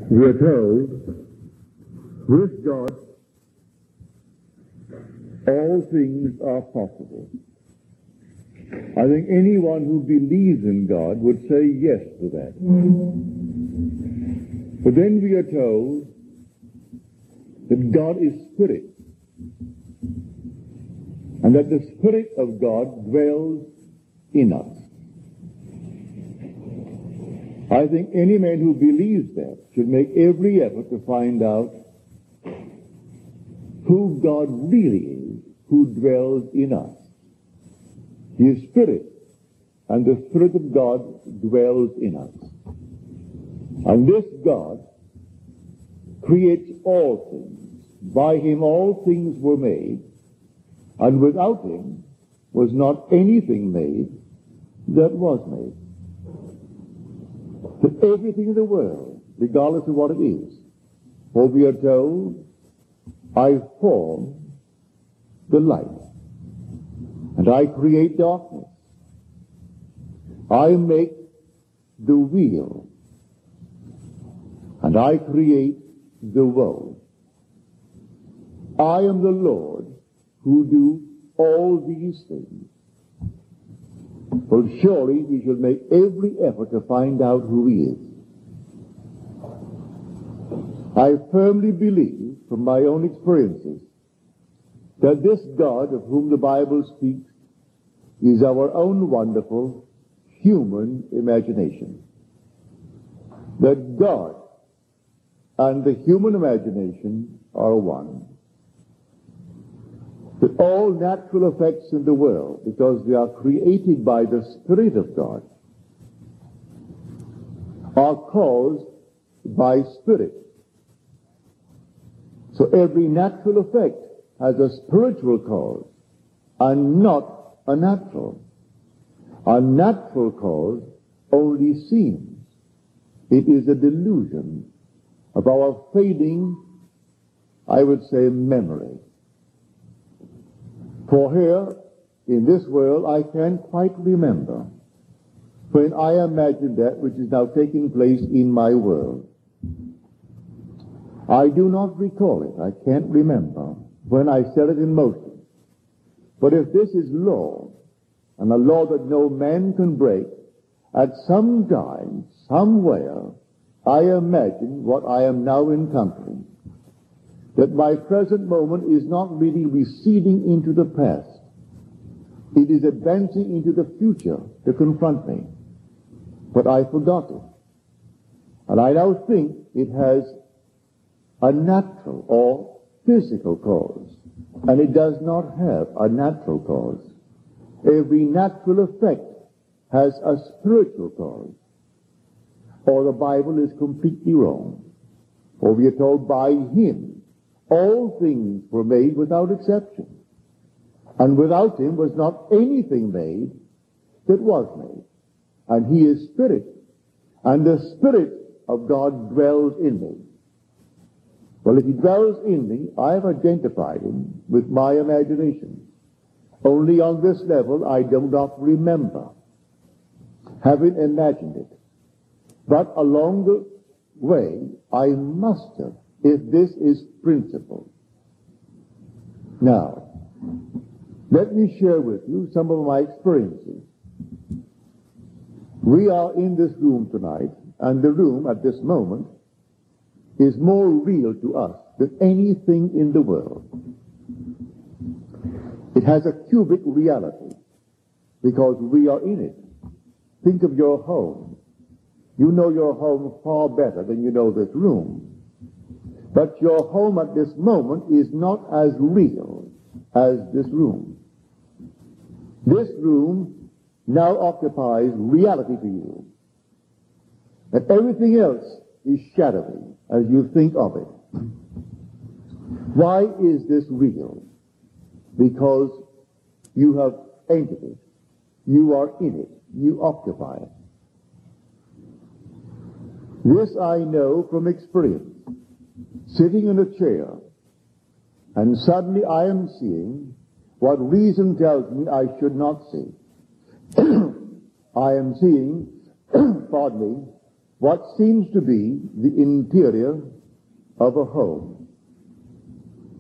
We are told, with God, all things are possible. I think anyone who believes in God would say yes to that. But then we are told that God is spirit, and that the Spirit of God dwells in us. I think any man who believes that should make every effort to find out who God really is, who dwells in us. He is spirit, and the Spirit of God dwells in us. And this God creates all things. By him all things were made, and without him was not anything made that was made. That everything in the world, regardless of what it is, for we are told, I form the light, and I create darkness. I make the weal, and I create the woe. I am the Lord who do all these things. Well, surely we should make every effort to find out who he is. I firmly believe, from my own experiences, that this God of whom the Bible speaks is our own wonderful human imagination. That God and the human imagination are one. That all natural effects in the world, because they are created by the Spirit of God, are caused by Spirit. So every natural effect has a spiritual cause and not a natural. A natural cause only seems. It is a delusion of our fading, I would say, memory. For here, in this world, I can't quite remember when I imagined that which is now taking place in my world. I do not recall it. I can't remember when I set it in motion. But if this is law, and a law that no man can break, at some time, somewhere, I imagine what I am now encountering. That my present moment is not really receding into the past. It is advancing into the future to confront me. But I forgot it. And I now think it has a natural or physical cause. And it does not have a natural cause. Every natural effect has a spiritual cause. Or the Bible is completely wrong. For we are told by him all things were made without exception. And without him was not anything made that was made. And he is spirit. And the Spirit of God dwells in me. Well, if he dwells in me, I have identified him with my imagination. Only on this level I do not remember having imagined it. But along the way, I must have, if this is principle. Now, let me share with you some of my experiences. We are in this room tonight, and the room at this moment is more real to us than anything in the world. It has a cubic reality because we are in it. Think of your home. You know your home far better than you know this room. But your home at this moment is not as real as this room. This room now occupies reality to you. And everything else is shadowy as you think of it. Why is this real? Because you have entered it. You are in it. You occupy it. This I know from experience. Sitting in a chair, and suddenly I am seeing what reason tells me I should not see. I am seeing, pardon me, what seems to be the interior of a home.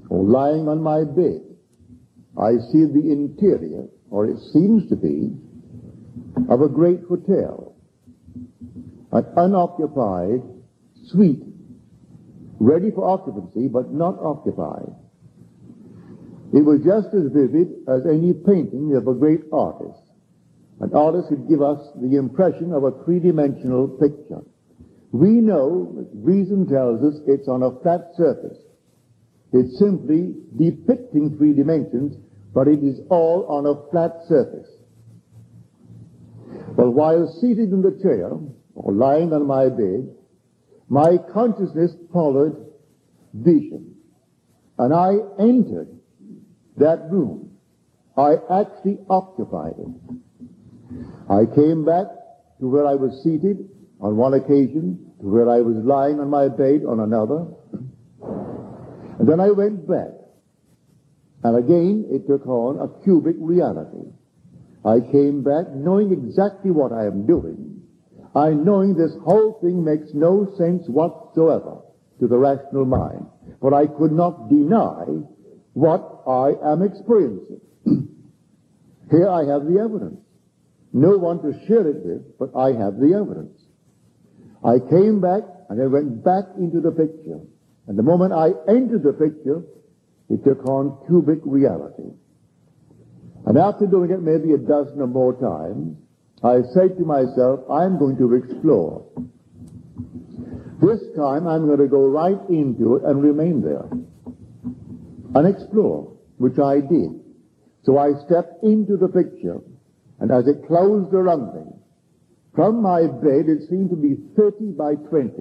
Or lying on my bed, I see the interior, or it seems to be, of a great hotel. An unoccupied suite, ready for occupancy, but not occupied. It was just as vivid as any painting of a great artist. An artist could give us the impression of a three-dimensional picture. We know, that reason tells us, it's on a flat surface. It's simply depicting three dimensions, but it is all on a flat surface. Well, while seated in the chair, or lying on my bed, my consciousness followed vision. And I entered that room. I actually occupied it. I came back to where I was seated on one occasion, to where I was lying on my bed on another. And then I went back. And again, it took on a cubic reality. I came back knowing exactly what I am doing. I knowing this whole thing makes no sense whatsoever to the rational mind. But I could not deny what I am experiencing. Here I have the evidence. No one to share it with, but I have the evidence. I came back and I went back into the picture. And the moment I entered the picture, it took on cubic reality. And after doing it maybe a dozen or more times, I said to myself, I'm going to explore. This time I'm going to go right into it and remain there. And explore, which I did. So I stepped into the picture, and as it closed around me, from my bed it seemed to be 30 by 20.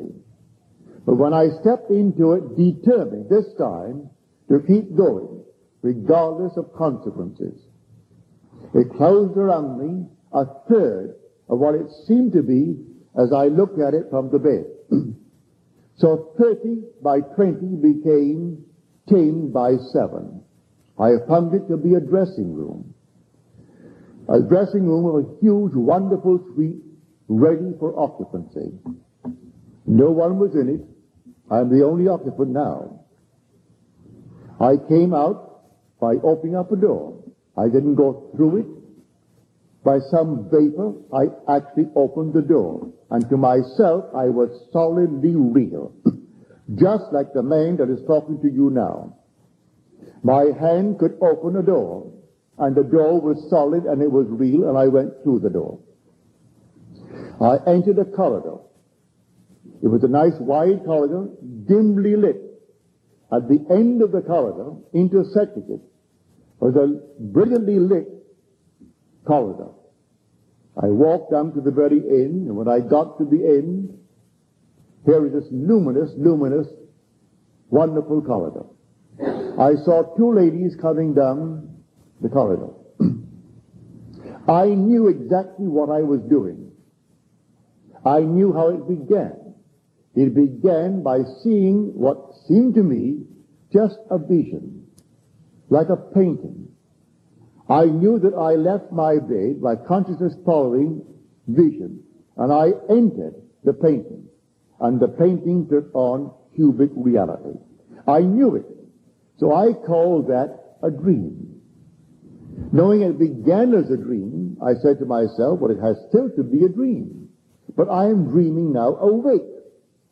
But when I stepped into it, determined this time to keep going, regardless of consequences. It closed around me a third of what it seemed to be as I looked at it from the bed. So 30 by 20 became 10 by 7. I found it to be a dressing room. A dressing room with a huge, wonderful suite ready for occupancy. No one was in it. I'm the only occupant now. I came out by opening up a door. I didn't go through it. By some vapor, I actually opened the door. And to myself, I was solidly real. Just like the man that is talking to you now. My hand could open a door. And the door was solid and it was real, and I went through the door. I entered a corridor. It was a nice wide corridor, dimly lit. At the end of the corridor, intersecting it, was a brilliantly lit corridor. I walked down to the very end, and when I got to the end, here is this luminous, wonderful corridor. I saw two ladies coming down the corridor. I knew exactly what I was doing. I knew how it began. It began by seeing what seemed to me just a vision, like a painting. I knew that I left my bed, my consciousness following vision, and I entered the painting, and the painting took on cubic reality. I knew it, so I called that a dream. Knowing it began as a dream, I said to myself, well, it has still to be a dream. But I am dreaming now awake.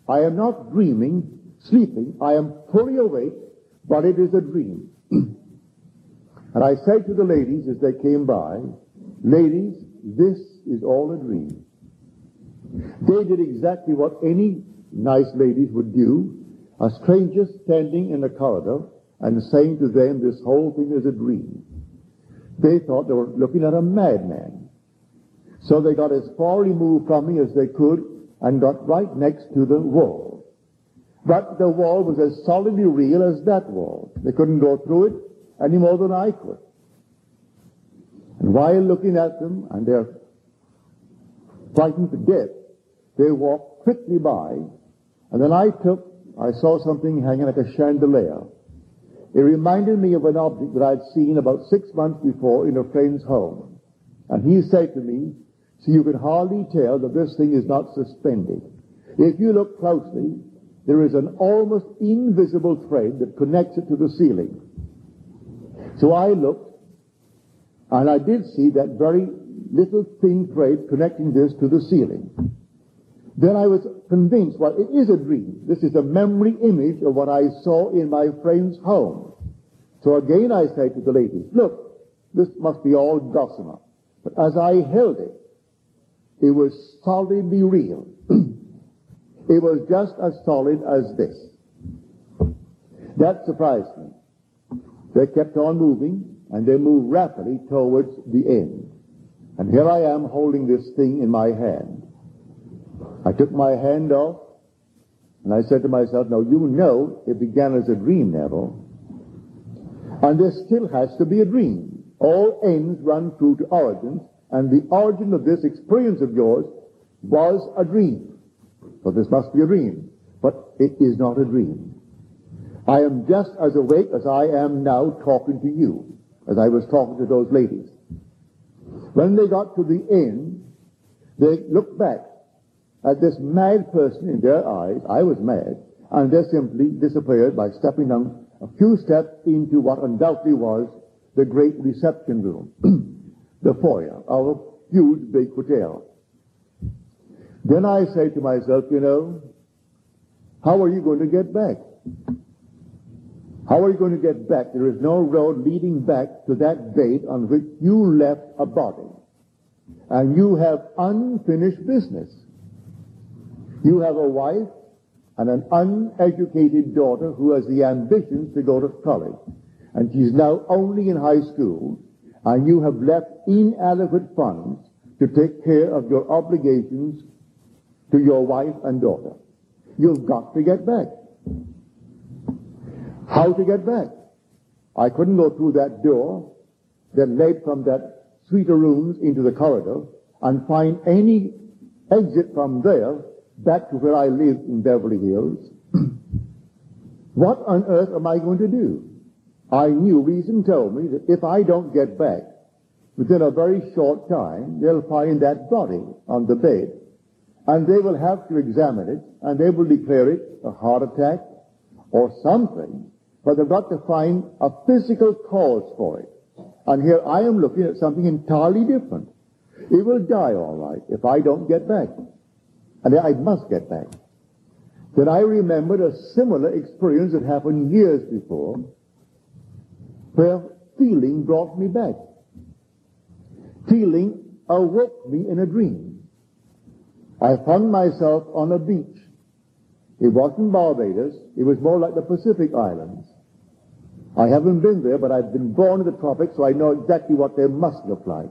I am not dreaming, sleeping. I am fully awake, but it is a dream. And I said to the ladies as they came by, ladies, this is all a dream. They did exactly what any nice ladies would do, a stranger standing in a corridor and saying to them, this whole thing is a dream. They thought they were looking at a madman. So they got as far removed from me as they could and got right next to the wall. But the wall was as solidly real as that wall. They couldn't go through it any more than I could. And while looking at them, and they're frightened to death, they walked quickly by, and then I saw something hanging like a chandelier. It reminded me of an object that I'd seen about 6 months before in a friend's home. And he said to me, so you can hardly tell that this thing is not suspended. If you look closely, there is an almost invisible thread that connects it to the ceiling. So I looked, and I did see that very little thin thread connecting this to the ceiling. Then I was convinced, well, it is a dream. This is a memory image of what I saw in my friend's home. So again I said to the ladies, look, this must be all gossamer. But as I held it, it was solidly real. It was just as solid as this. That surprised me. They kept on moving, and they moved rapidly towards the end. And here I am holding this thing in my hand. I took my hand off, and I said to myself, now you know it began as a dream, Neville. And there still has to be a dream. All ends run through to origins, and the origin of this experience of yours was a dream. So this must be a dream. But it is not a dream. I am just as awake as I am now talking to you, as I was talking to those ladies. When they got to the end, they looked back at this mad person in their eyes. I was mad, and they simply disappeared by stepping down a few steps into what undoubtedly was the great reception room, the foyer of a huge big hotel. Then I say to myself, you know, how are you going to get back? How are you going to get back? There is no road leading back to that date on which you left a body. And you have unfinished business. You have a wife and an uneducated daughter who has the ambitions to go to college. And she's now only in high school, and you have left inadequate funds to take care of your obligations to your wife and daughter. You've got to get back. How to get back? I couldn't go through that door that led from that suite of rooms into the corridor and find any exit from there back to where I lived in Beverly Hills. What on earth am I going to do? I knew, reason told me, that if I don't get back, within a very short time, they'll find that body on the bed, and they will have to examine it, and they will declare it a heart attack or something, but they've got to find a physical cause for it. And here I am looking at something entirely different. It will die all right if I don't get back. And I must get back. Then I remembered a similar experience that happened years before, where feeling brought me back. Feeling awoke me in a dream. I found myself on a beach. It wasn't Barbados. It was more like the Pacific Islands. I haven't been there, but I've been born in the tropics, so I know exactly what they must look like.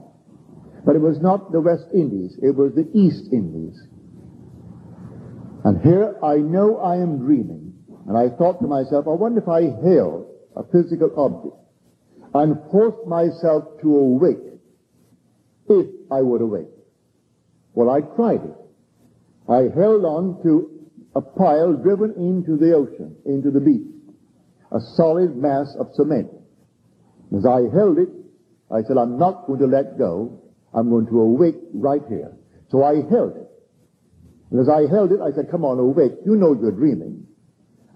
But it was not the West Indies. It was the East Indies. And here I know I am dreaming. And I thought to myself, I wonder if I held a physical object and forced myself to awake, if I would awake. Well, I tried it. I held on to a pile driven into the ocean, into the beach, a solid mass of cement. As I held it, I said, I'm not going to let go. I'm going to awake right here. So I held it. And as I held it, I said, come on, awake. You know you're dreaming.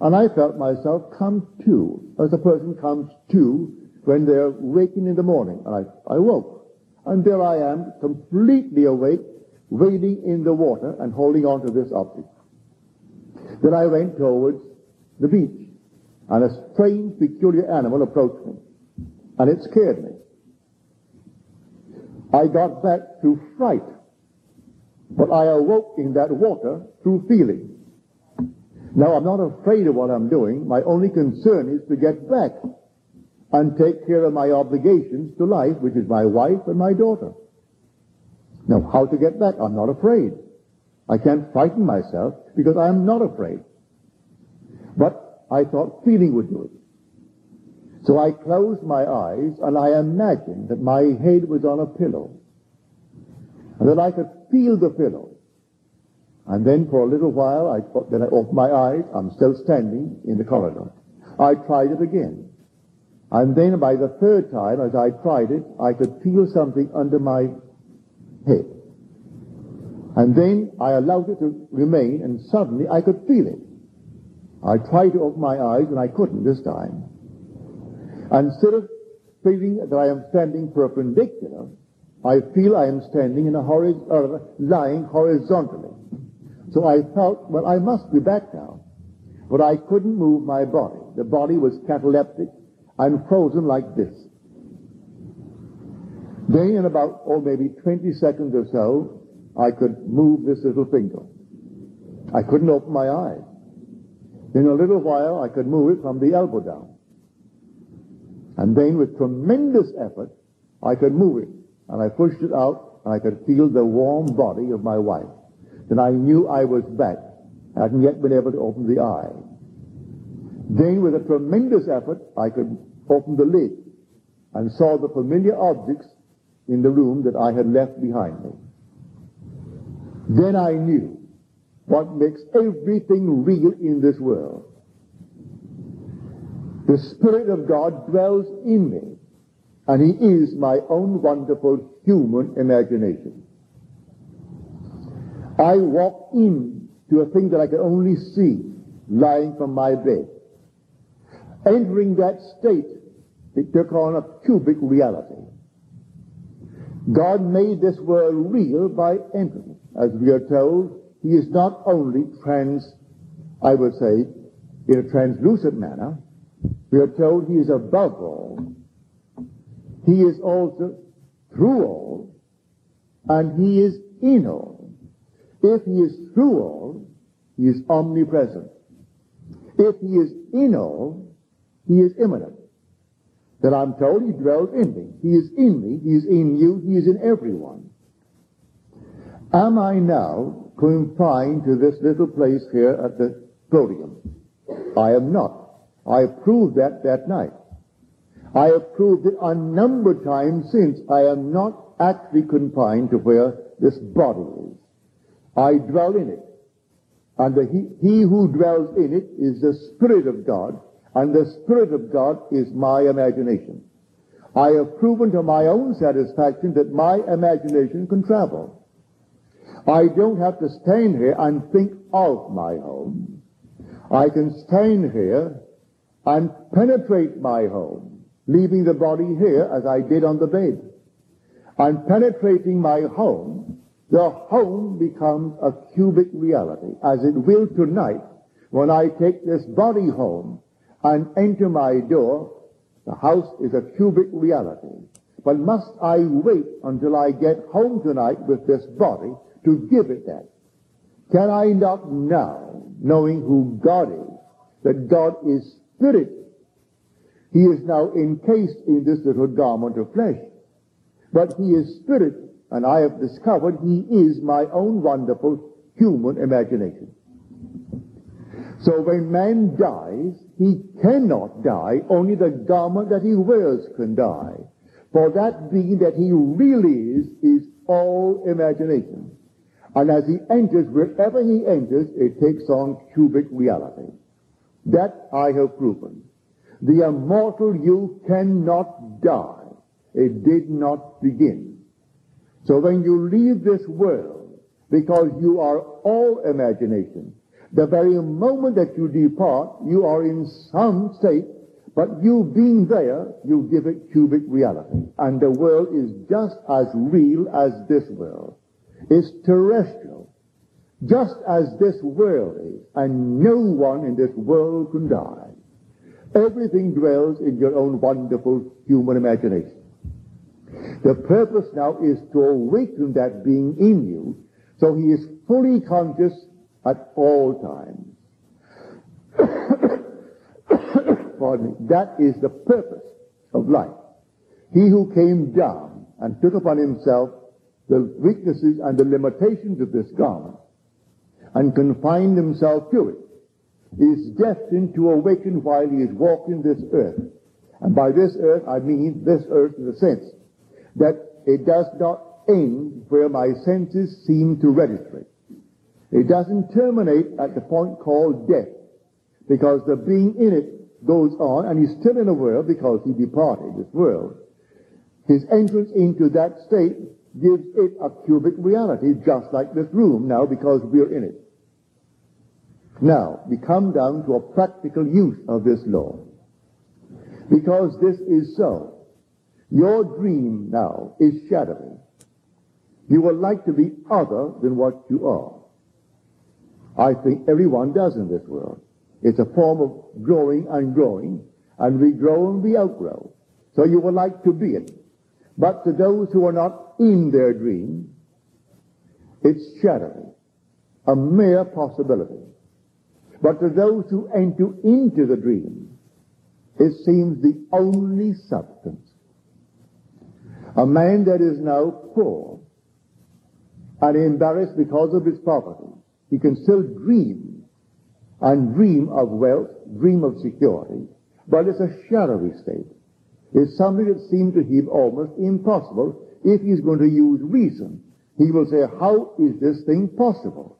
And I felt myself come to, as a person comes to when they're waking in the morning. And I woke. And there I am, completely awake, wading in the water and holding on to this object. Then I went towards the beach, and a strange, peculiar animal approached me, and it scared me. I got back through fright, but I awoke in that water through feeling. Now, I'm not afraid of what I'm doing. My only concern is to get back and take care of my obligations to life, which is my wife and my daughter. Now, how to get back? I'm not afraid. I can't frighten myself because I am not afraid. But I thought feeling would do it. So I closed my eyes and I imagined that my head was on a pillow and that I could feel the pillow. And then for a little while, then I opened my eyes. I'm still standing in the corridor. I tried it again. And then by the third time, as I tried it, I could feel something under my head. And then I allowed it to remain, and suddenly I could feel it. I tried to open my eyes, and I couldn't this time. And instead of feeling that I am standing perpendicular, I feel I am standing in lying horizontally. So I felt, well, I must be back now. But I couldn't move my body. The body was cataleptic and frozen like this. Then in about, maybe 20 seconds or so, I could move this little finger. I couldn't open my eyes. In a little while, I could move it from the elbow down. And then with tremendous effort, I could move it. And I pushed it out, and I could feel the warm body of my wife. Then I knew I was back. I hadn't yet been able to open the eye. Then with a tremendous effort, I could open the lid and saw the familiar objects in the room that I had left behind me. Then I knew what makes everything real in this world. The Spirit of God dwells in me, and He is my own wonderful human imagination. I walk into a thing that I can only see lying from my bed. Entering that state, it took on a cubic reality. God made this world real by entering. As we are told, He is not only in a translucent manner. We are told He is above all. He is also through all, and He is in all. If He is through all, He is omnipresent. If He is in all, He is immanent. That I'm told He dwells in me. He is in me. He is in you. He is in everyone. Am I now confined to this little place here at the podium? I am not. I proved that night. I have proved it a number of times since. I am not actually confined to where this body is. I dwell in it. And he who dwells in it is the Spirit of God, and the Spirit of God is my imagination. I have proven to my own satisfaction that my imagination can travel. I don't have to stand here and think of my home. I can stand here and penetrate my home, leaving the body here as I did on the bed. And penetrating my home, the home becomes a cubic reality, as it will tonight when I take this body home and enter my door. The house is a cubic reality. But must I wait until I get home tonight with this body to give it that? Can I not now, knowing who God is, that God is Spirit, He is now encased in this little garment of flesh, but He is Spirit, and I have discovered He is my own wonderful human imagination. So when man dies, he cannot die, only the garment that he wears can die. For that being that he really is all imagination. And as he enters, wherever he enters, it takes on cubic reality. That I have proven. The immortal you cannot die. It did not begin. So when you leave this world, because you are all imagination, the very moment that you depart, you are in some state, but you being there, you give it cubic reality. And the world is just as real as this world. It's terrestrial, just as this world is, and no one in this world can die. Everything dwells in your own wonderful human imagination. The purpose now is to awaken that being in you, so he is fully conscious at all times. Pardon me. That is the purpose of life. He who came down and took upon himself the weaknesses and the limitations of this garment and confined himself to it is destined to awaken while he is walking this earth. And by this earth, I mean this earth in the sense that it does not end where my senses seem to register it. It doesn't terminate at the point called death, because the being in it goes on, and he's still in the world because he departed this world. His entrance into that state gives it a cubic reality, just like this room now, because we're in it. Now, we come down to a practical use of this law. Because this is so, your dream now is shadowy. You would like to be other than what you are. I think everyone does in this world. It's a form of growing, and we grow and we outgrow. So you would like to be it. But to those who are not in their dream, it's shadowy, a mere possibility. But to those who enter into the dream, it seems the only substance. A man that is now poor and embarrassed because of his poverty, he can still dream, and dream of wealth, dream of security, but it's a shadowy state. It's something that seems to him almost impossible. If he's going to use reason, he will say, how is this thing possible?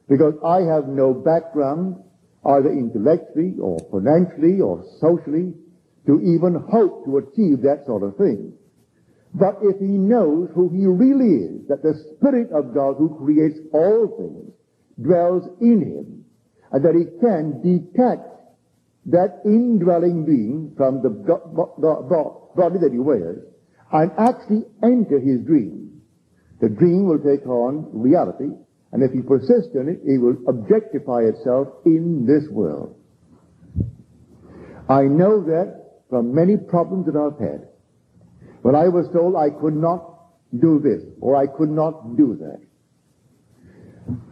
Because I have no background, either intellectually or financially or socially, to even hope to achieve that sort of thing. But if he knows who he really is, that the Spirit of God who creates all things dwells in him, and that he can detach that indwelling being from the body that he wears, and actually enter his dream, the dream will take on reality, and if he persists in it, it will objectify itself in this world. I know that from many problems that I've had. When I was told I could not do this, or I could not do that,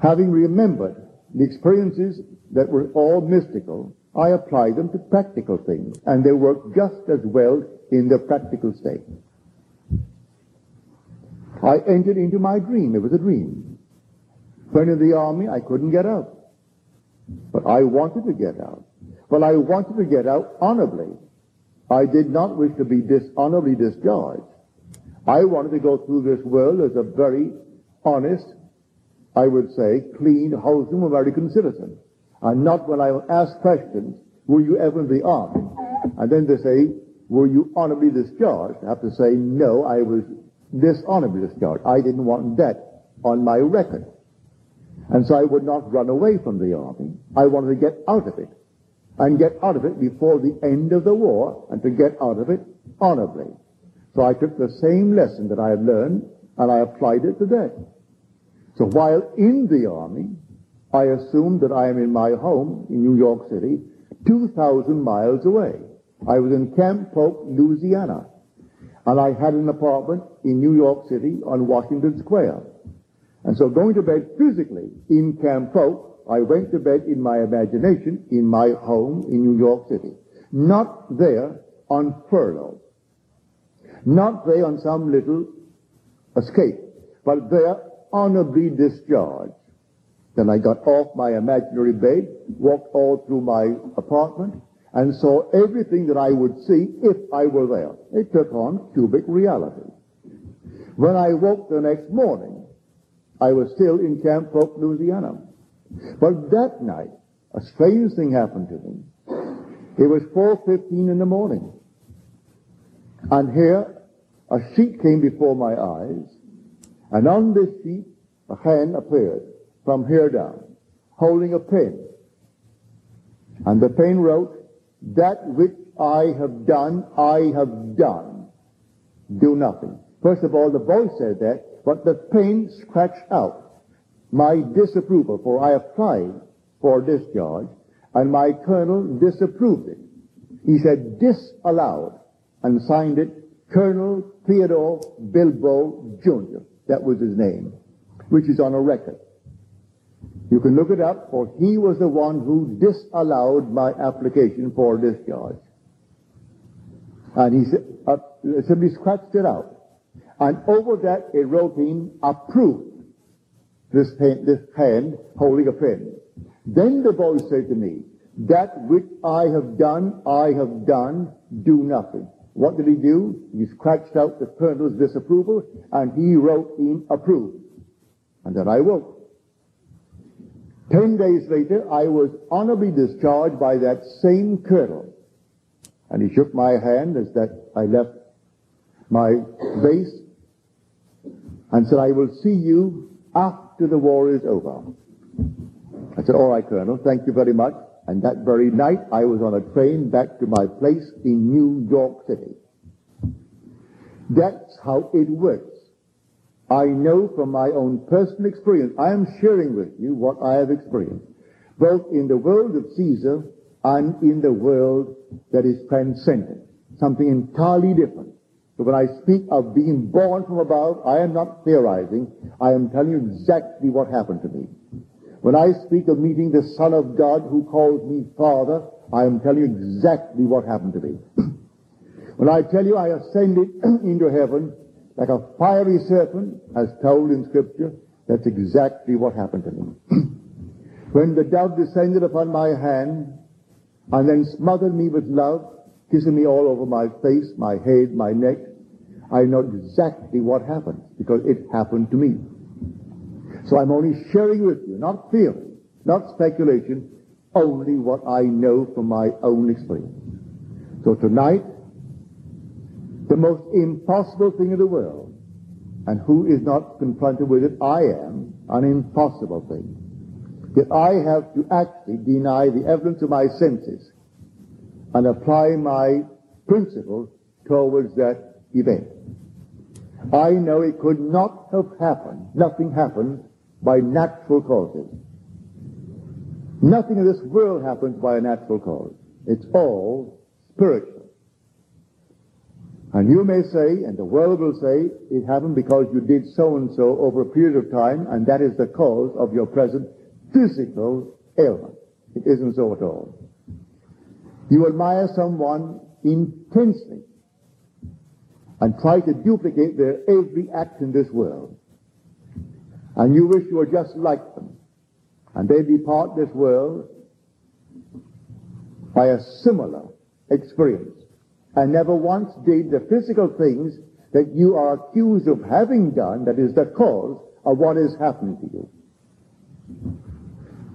having remembered the experiences that were all mystical, I applied them to practical things, and they work just as well in the practical state. I entered into my dream. It was a dream. When in the army, I couldn't get out. But I wanted to get out. Well, I wanted to get out honorably. I did not wish to be dishonorably discharged. I wanted to go through this world as a very honest, I would say, clean, wholesome American citizen. And not when I ask questions, were you ever in the army? And then they say, were you honorably discharged? I have to say, no, I was dishonorably discharged. I didn't want that on my record. And so I would not run away from the army. I wanted to get out of it. And get out of it before the end of the war, and to get out of it honorably. So I took the same lesson that I had learned, and I applied it today. So while in the army, I assumed that I am in my home in New York City, 2,000 miles away. I was in Camp Polk, Louisiana, and I had an apartment in New York City on Washington Square. And so going to bed physically in Camp Polk, I went to bed in my imagination in my home in New York City. Not there on furlough. Not there on some little escape, but there honorably discharged. Then I got off my imaginary bed, walked all through my apartment, and saw everything that I would see if I were there. It took on cubic reality. When I woke the next morning, I was still in Camp Polk, Louisiana. But that night, a strange thing happened to me. It was 4:15 in the morning. And here, a sheet came before my eyes, and on this sheet, a hand appeared from here down, holding a pen. And the pen wrote, that which I have done, do nothing. First of all, the voice said that, but the pen scratched out my disapproval, for I applied for discharge, and my colonel disapproved it. He said disallowed, and signed it Colonel Theodore Bilbo Jr. That was his name, which is on a record. You can look it up, for he was the one who disallowed my application for discharge. And he simply scratched it out. And over that it wrote in approved. This hand holding a pen. Then the voice said to me, that which I have done, do nothing. What did he do? He scratched out the colonel's disapproval, and he wrote in approved. And then I woke. 10 days later, I was honorably discharged by that same colonel. And he shook my hand as that I left my base. and said, I will see you after the war is over. I said, all right, Colonel, thank you very much. And that very night, I was on a train back to my place in New York City. That's how it works. I know from my own personal experience. I am sharing with you what I have experienced, both in the world of Caesar and in the world that is transcendent, something entirely different. So when I speak of being born from above, I am not theorizing. I am telling you exactly what happened to me. When I speak of meeting the Son of God who calls me Father, I am telling you exactly what happened to me. When I tell you I ascended into heaven like a fiery serpent, as told in Scripture, that's exactly what happened to me. When the dove descended upon my hand and then smothered me with love, kissing me all over my face, my head, my neck, I know exactly what happened because it happened to me. So I'm only sharing with you, not theory, not speculation, only what I know from my own experience. So tonight, the most impossible thing in the world, and who is not confronted with it? I am, an impossible thing. That I have to actually deny the evidence of my senses and apply my principles towards that event. I know it could not have happened, nothing happened by natural causes. Nothing in this world happens by a natural cause. It's all spiritual. And you may say, and the world will say, it happened because you did so and so over a period of time, and that is the cause of your present physical ailment. It isn't so at all. You admire someone intensely and try to duplicate their every act in this world. And you wish you were just like them. And they depart this world by a similar experience and never once did the physical things that you are accused of having done, that is the cause of what is happening to you.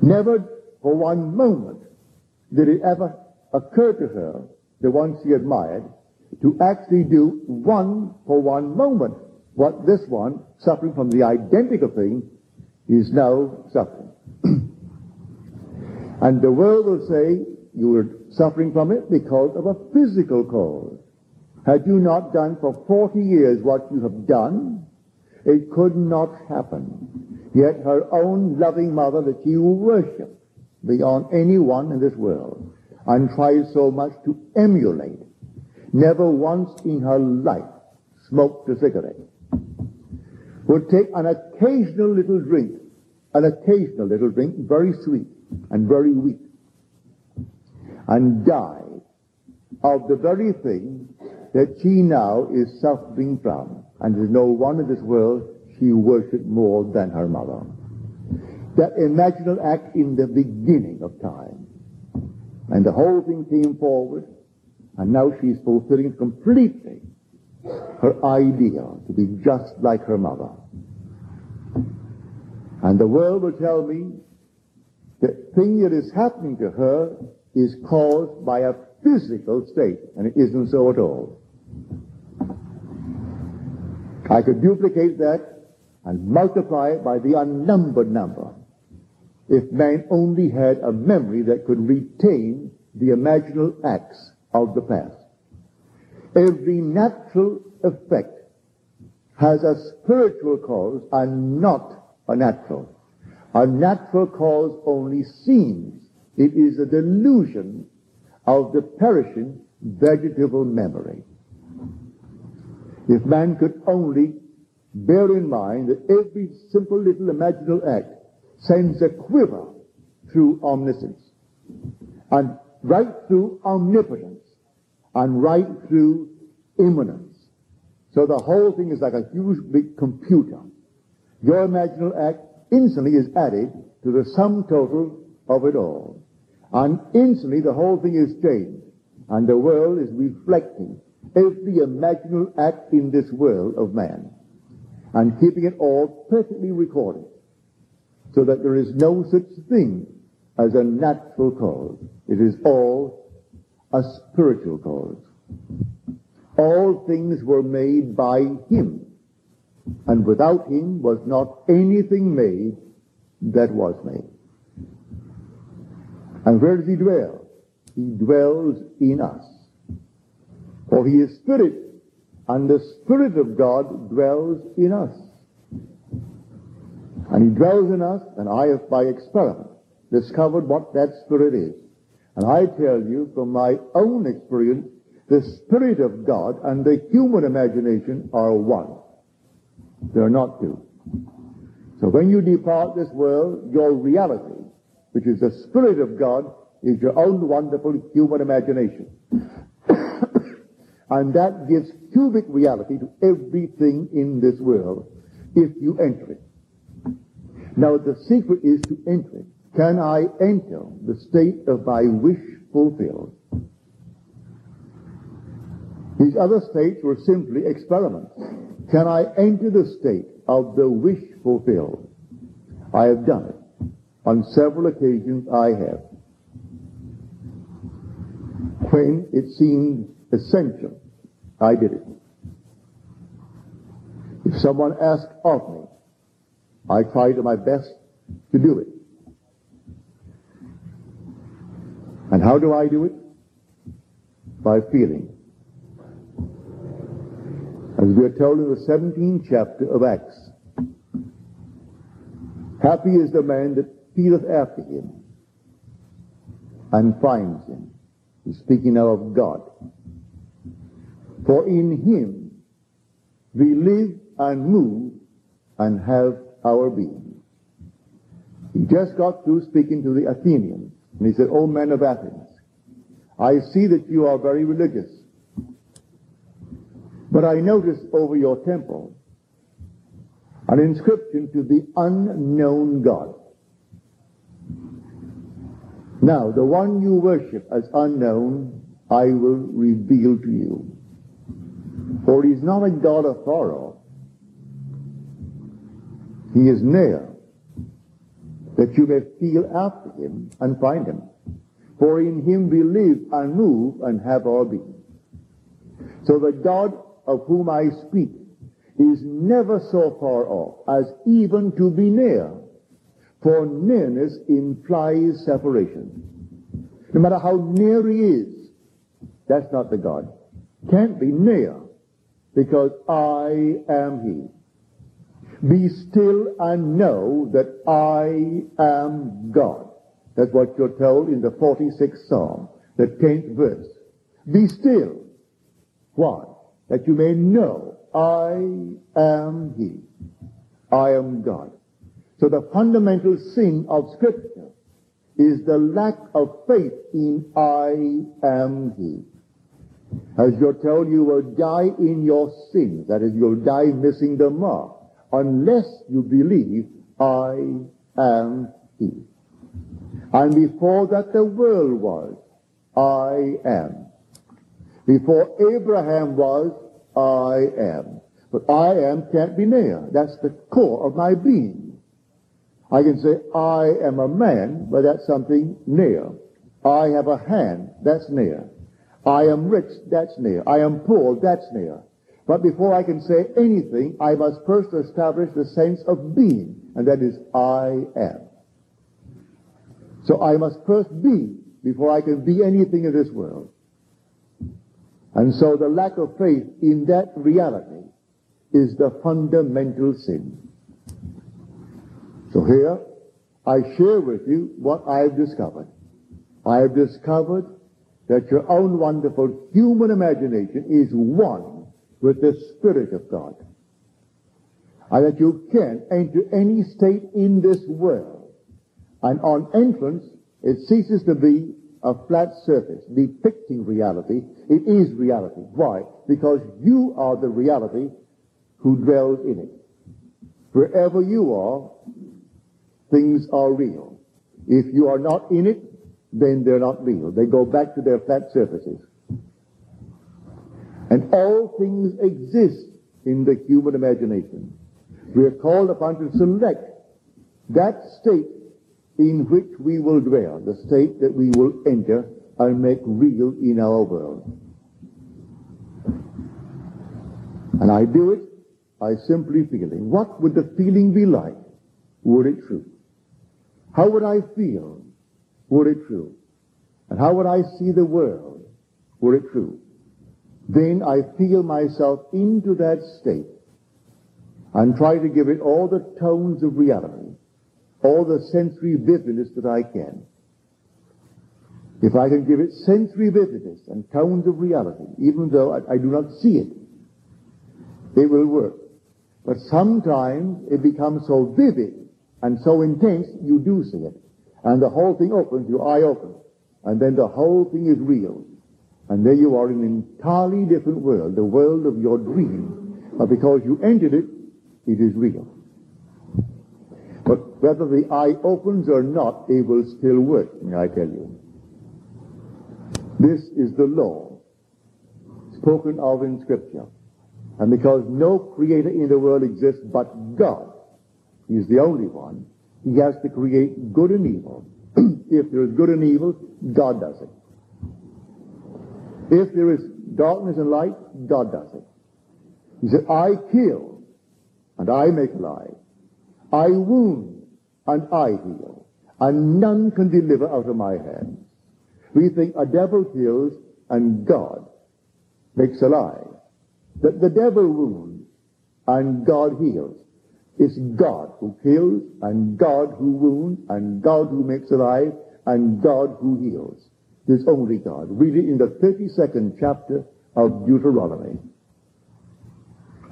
Never for one moment did it ever occur to her, the one she admired, to actually do for one moment what this one, suffering from the identical thing, is now suffering. And the world will say you were suffering from it because of a physical cause. Had you not done for 40 years what you have done, it could not happen. Yet her own loving mother that she worshipped beyond anyone in this world and tried so much to emulate, never once in her life smoked a cigarette, would take an occasional little drink, very sweet and very weak, and died of the very thing that she now is suffering from. And there's no one in this world she worshipped more than her mother. That imaginal act in the beginning of time. And the whole thing came forward, and now she's fulfilling completely her ideal to be just like her mother. And the world will tell me the thing that is happening to her is caused by a physical state, and it isn't so at all. I could duplicate that and multiply it by the unnumbered number if man only had a memory that could retain the imaginal acts of the past. Every natural effect has a spiritual cause and not a natural. A natural cause only seems. It is a delusion of the perishing vegetable memory. If man could only bear in mind that every simple little imaginal act sends a quiver through omniscience, and right through omnipotence, and right through immanence. So the whole thing is like a huge big computer. Your imaginal act instantly is added to the sum total of it all. And instantly the whole thing is changed. And the world is reflecting every imaginal act in this world of man and keeping it all perfectly recorded, so that there is no such thing as a natural cause. It is all a spiritual cause. All things were made by him and without him was not anything made that was made. And where does he dwell? He dwells in us. For he is spirit, and the Spirit of God dwells in us. And he dwells in us, and I have by experiment discovered what that Spirit is. And I tell you from my own experience, the Spirit of God and the human imagination are one. They're not two. So when you depart this world, your reality, which is the Spirit of God, is your own wonderful human imagination. And that gives cubic reality to everything in this world if you enter it. Now the secret is to enter it. Can I enter the state of my wish fulfilled? These other states were simply experiments. Can I enter the state of the wish fulfilled? I have done it. On several occasions I have. When it seemed essential, I did it. If someone asked of me, I tried my best to do it. And how do I do it? By feeling. As we are told in the 17th chapter of Acts, happy is the man that feeleth after him and finds him. He's speaking now of God. For in him we live and move and have our being. He just got through speaking to the Athenians, and he said, O men of Athens, I see that you are very religious, but I notice over your temple an inscription to the unknown God. Now, the one you worship as unknown, I will reveal to you. For he is not a God afar off. He is near, that you may feel after him and find him. For in him we live and move and have our being. So the God of whom I speak is never so far off as even to be near. For nearness implies separation. No matter how near he is, that's not the God. Can't be near, because I am he. Be still and know that I am God. That's what you're told in the 46th Psalm, the 10th verse. Be still. Why? That you may know I am he. I am God. So the fundamental sin of Scripture is the lack of faith in I am he. As you're told, you will die in your sins. That is, you'll die missing the mark, unless you believe I am he. And before that the world was, I am. Before Abraham was, I am. But I am can't be near. That's the core of my being. I can say, I am a man, but that's something near. I have a hand, that's near. I am rich, that's near. I am poor, that's near. But before I can say anything, I must first establish the sense of being, and that is, I am. So I must first be before I can be anything in this world. And so the lack of faith in that reality is the fundamental sin. So here, I share with you what I've discovered. I have discovered that your own wonderful human imagination is one with the Spirit of God. And that you can enter any state in this world, and on entrance, it ceases to be a flat surface depicting reality. It is reality. Why? Because you are the reality who dwells in it. Wherever you are, things are real. If you are not in it, then they're not real. They go back to their flat surfaces. And all things exist in the human imagination. We are called upon to select that state in which we will dwell, the state that we will enter and make real in our world. And I do it I simply feeling. What would the feeling be like were it true? How would I feel were it true? And how would I see the world were it true? Then I feel myself into that state and try to give it all the tones of reality, all the sensory vividness that I can. If I can give it sensory vividness and tones of reality, even though I do not see it, it will work. But sometimes it becomes so vivid and so intense, you do see it. And the whole thing opens, your eye opens. And then the whole thing is real. And there you are in an entirely different world, the world of your dream. But because you entered it, it is real. But whether the eye opens or not, it will still work, I tell you. This is the law spoken of in Scripture. And because no creator in the world exists but God, He is the only one, He has to create good and evil. If there is good and evil, God does it. If there is darkness and light, God does it. He said, I kill and I make alive. I wound and I heal. And none can deliver out of my hands. We think a devil kills and God makes alive. That the devil wounds and God heals. It's God who kills and God who wounds and God who makes alive and God who heals. There's only God. Read it in the 32nd chapter of Deuteronomy.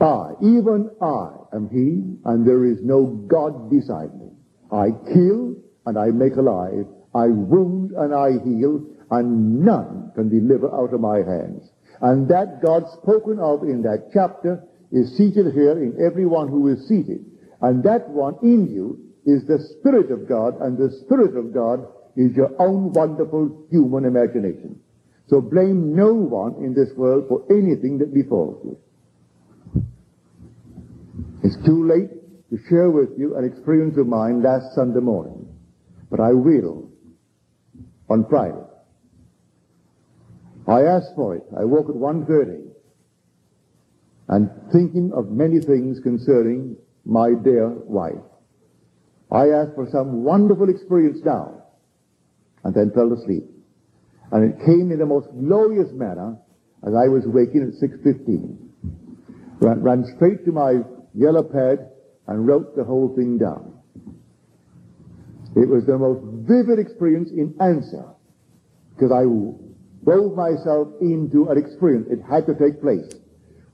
I, even I, am He, and there is no God beside me. I kill and I make alive. I wound and I heal, and none can deliver out of my hands. And that God spoken of in that chapter is seated here in everyone who is seated. And that one in you is the Spirit of God, and the Spirit of God is your own wonderful human imagination. So blame no one in this world for anything that befalls you. It's too late to share with you an experience of mine last Sunday morning, but I will on Friday. I asked for it. I woke at 1:30 and thinking of many things concerning my dear wife. I asked for some wonderful experience now and then fell asleep. And it came in the most glorious manner as I was waking at 6:15. Ran straight to my yellow pad and wrote the whole thing down. It was the most vivid experience in answer, because I wove myself into an experience. It had to take place.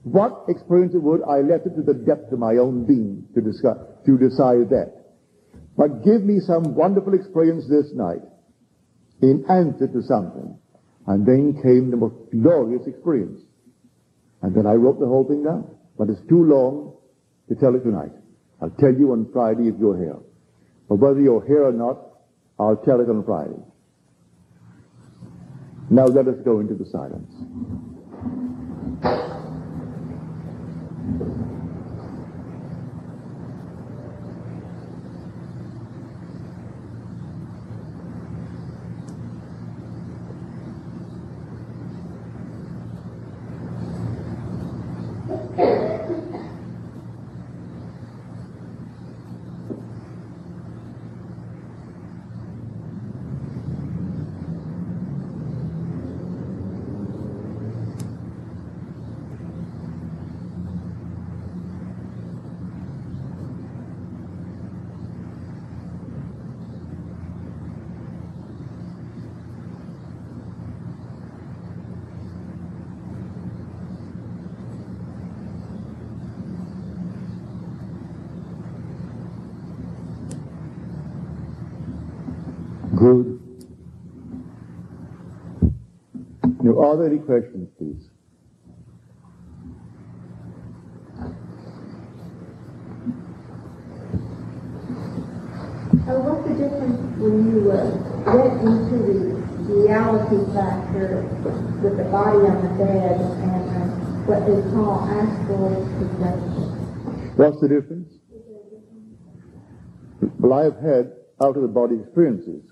What experience it would, I left it to the depth of my own being to decide that. But give me some wonderful experience this night in answer to something. And then came the most glorious experience. And then I wrote the whole thing down. But it's too long to tell it tonight. I'll tell you on Friday if you're here. But whether you're here or not, I'll tell it on Friday. Now let us go into the silence. Good. Now, are there any questions, please? What's the difference when you went into the reality factor with the body on the bed and what they call astral projection? What's the difference? Well, I have had out-of-the-body experiences,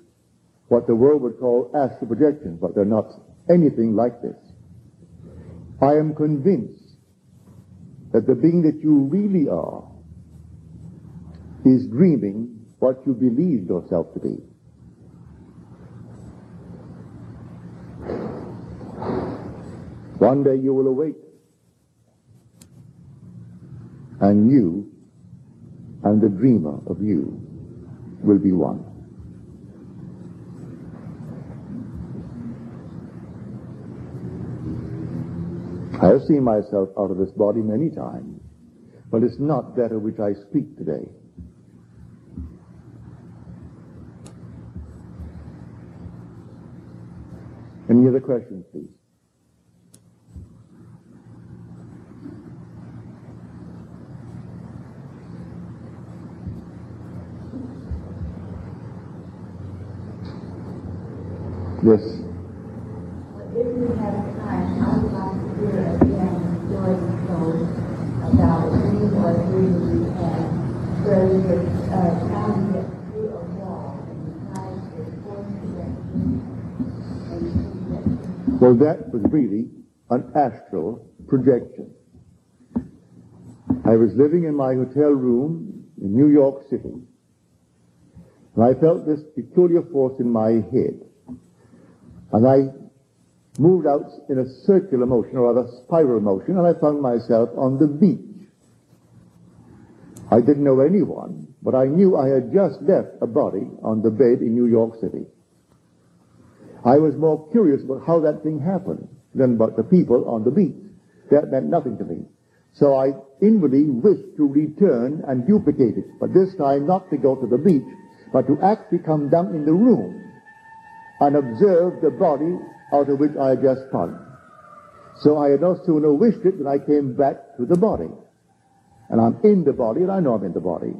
what the world would call astral projections, but they're not anything like this. I am convinced that the being that you really are is dreaming what you believe yourself to be. One day you will awake, and you and the dreamer of you will be one. I have seen myself out of this body many times, but it's not that of which I speak today. Any other questions, please? Yes. If we have time, I would like to hear again Joyce's story about a dream or a dream we had where we were trying to get through a wall and the time was forced to Well, that was really an astral projection. I was living in my hotel room in New York City, and I felt this peculiar force in my head. And I moved out in a circular motion, or rather spiral motion, and I found myself on the beach. I didn't know anyone, but I knew I had just left a body on the bed in New York City. I was more curious about how that thing happened than about the people on the beach. That meant nothing to me. So I inwardly wished to return and duplicate it, but this time not to go to the beach, but to actually come down in the room and observe the body out of which I had just come. So I had no sooner wished it than I came back to the body. And I'm in the body, and I know I'm in the body.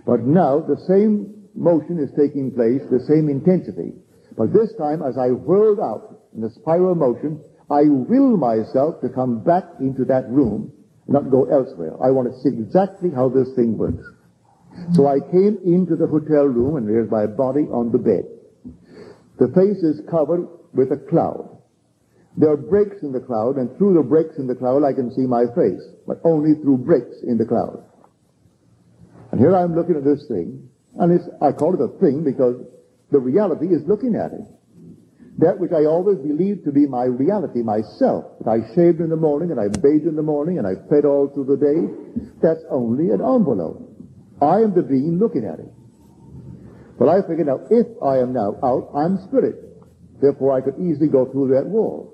But now the same motion is taking place, the same intensity. But this time, as I whirled out in the spiral motion, I will myself to come back into that room, not go elsewhere. I want to see exactly how this thing works. So I came into the hotel room, and there's my body on the bed. The face is covered with a cloud. There are breaks in the cloud, and through the breaks in the cloud I can see my face, but only through breaks in the cloud. And here I'm looking at this thing, and I call it a thing because the reality is looking at it. That which I always believed to be my reality, myself, that I shaved in the morning, and I bathed in the morning, and I fed all through the day, that's only an envelope. I am the being looking at it. But I figured out, if I am now out, I'm spirit. Therefore, I could easily go through that wall.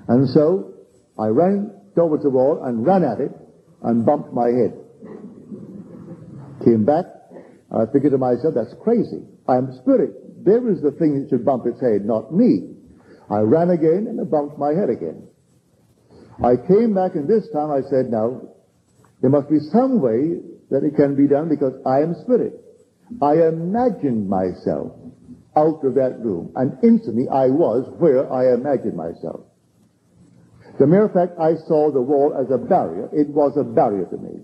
And so, I ran towards the wall and ran at it and bumped my head. Came back, I figured to myself, that's crazy. I'm spirit. There is the thing that should bump its head, not me. I ran again and I bumped my head again. I came back, and this time I said, now, there must be some way that it can be done because I am spirit. I imagined myself out of that room, and instantly I was where I imagined myself. The mere fact I saw the wall as a barrier, it was a barrier to me.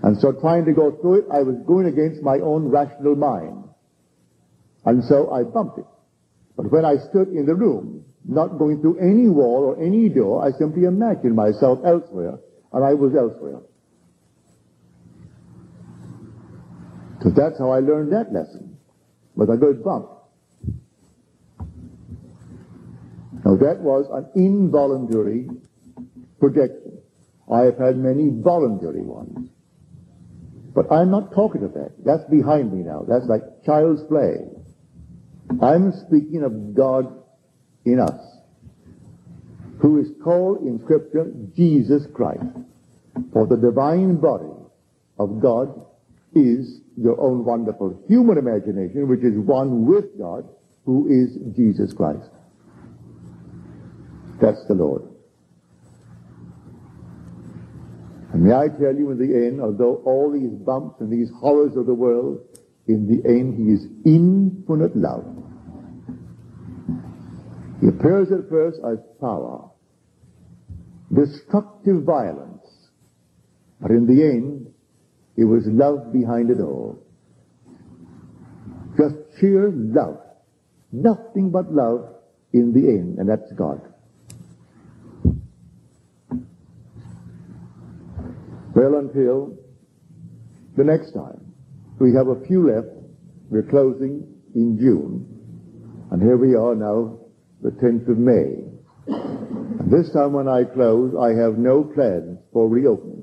And so trying to go through it, I was going against my own rational mind. And so I bumped it. But when I stood in the room, not going through any wall or any door, I simply imagined myself elsewhere, and I was elsewhere. So that's how I learned that lesson, with a good bump. Now that was an involuntary projection. I have had many voluntary ones. But I'm not talking of that. That's behind me now. That's like child's play. I'm speaking of God in us, who is called in Scripture Jesus Christ. For the divine body of God is your own wonderful human imagination, which is one with God, who is Jesus Christ. That's the Lord. And may I tell you, in the end, although all these bumps and these horrors of the world, in the end he is infinite love. He appears at first as power, destructive violence, but in the end it was love behind it all. Just sheer love. Nothing but love in the end, and that's God. Well, until the next time. We have a few left. We're closing in June. And here we are now, the 10th of May. And this time when I close, I have no plans for reopening.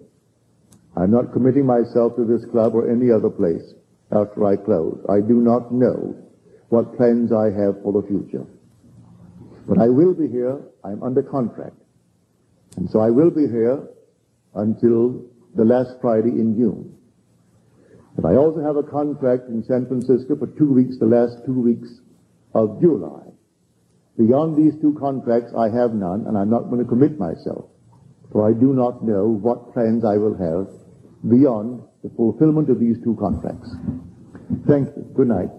I'm not committing myself to this club or any other place after I close. I do not know what plans I have for the future. But I will be here. I'm under contract. And so I will be here until the last Friday in June. But I also have a contract in San Francisco for 2 weeks, the last 2 weeks of July. Beyond these two contracts, I have none, and I'm not going to commit myself, for I do not know what plans I will have beyond the fulfillment of these two contracts. Thank you. Good night.